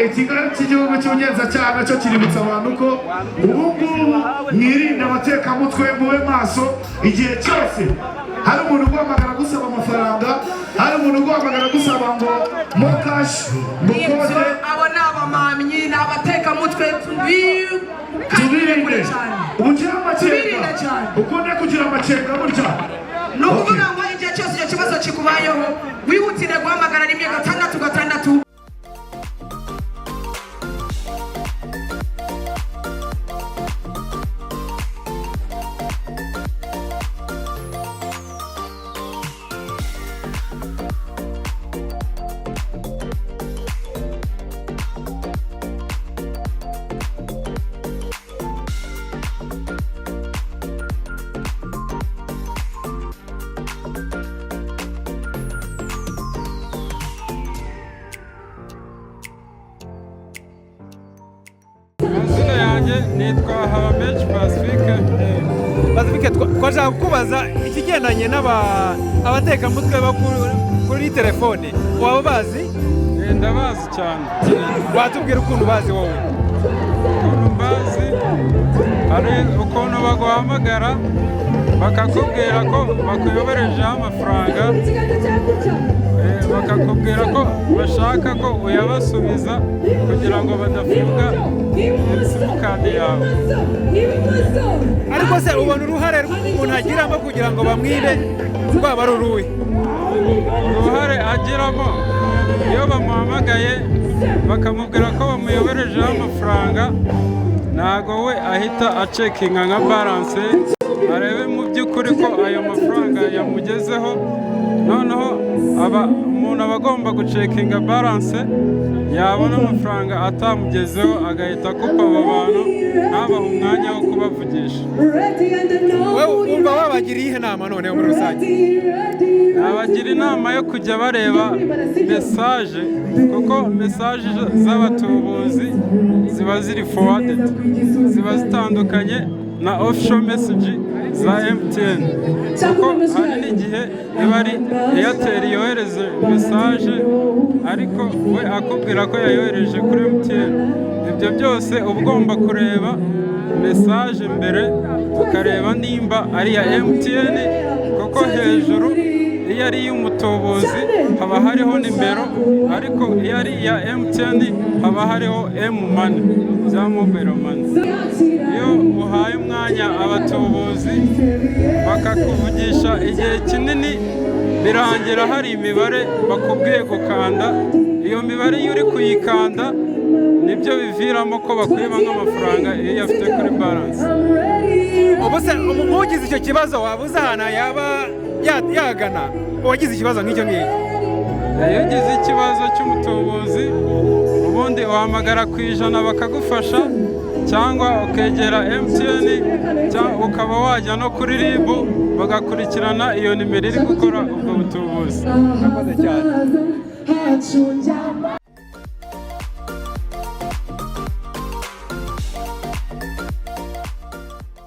ikigo cy'igihugu cy'ubugenzacyaha cyo kiributsa abantu ko ubu mwirinde abatekamutwe mube maso igihe cyose hari umuntu uguhamagara gusaba amafaranga, hari umuntu uguhamagara gusaba ngo mokashi mukode. Abo ni abamamyi, ni abatekamutwe, tubirinde. Ubugira amakenga, ukunde kugira amakenga burya. Ni ukuvuga ngo igihe cyose icyo kibazo kikubayeho wihutire guhamagara rimwe 666. nitwa Habameji Pacifique. Twashaka kukubaza ikigendanye n'abatekamutwe kuri telefone, waba bazi? Ndabazi cyane. Watubwira ukuntu bazi wowe? Ukuntu bazi ari ukuntu baguhamagara bakakubwira ko bakuyoberejeho amafaranga, bakakubwira ko bashaka ko uyabasubiza kugira ngo badafunga simukadi yawe. Ariko se ubona uruhare umuntu agiramo kugira ngo bamwibe rwaba ari uruhe? Uruhare agiramo iyo bamuhamagaye bakamubwira ko bamuyoberejeho amafaranga, ntago we ahita acekinga nka balance arebe mu by'ukuri ko ayo mafaranga yamugezeho. Noneho umuntu aba agomba gucekinga balance, yabona amafaranga atamugezeho agahita akupa abo bantu ntabahe umwanya wo kubavugisha. Wowe wumva wabagiriye ihe nama noneho muri rusange? Nabagira inama yo kujya bareba mesaje, kuko mesaje z'abatubuzi ziba ziri forwarded, ziba zitandukanye na official message za MTN, kuko hari n'igihe iba ari Airtel yohereze mesaje ariko we akubwira ko yayohereje kuri MTN. Ibyo byose uba ugomba kureba mesaje mbere, ukareba nimba ari ya MTN, kuko hejuru iyo ari iy'umutubuzi haba hariho nimero, ariko iyo ari iya MTN haba hariho M-Money bya mobile money. Iyo uhaye umwanya abatubuzi bakakuvugisha igihe kinini, birangira hari imibare bakubwiye gukanda. Iyo mibare iyo uri kuyikanda nibyo biviramo ko bakwiba nk'amafaranga iyo yafite kuri balance. Ubu se umugize icyo kibazo wabuze ahantu yaba yagana uwagize ikibazo nk'icyo ngicyo? Iyo ugize ikibazo cy'umutubuzi ubundi uhamagara ku 100 bakagufasha, cyangwa ukegera MTN, cyangwa ukaba wajya no kuri RIB bagakurikirana iyo nimero iri gukora ubwo butubuzi. Murakoze cyane.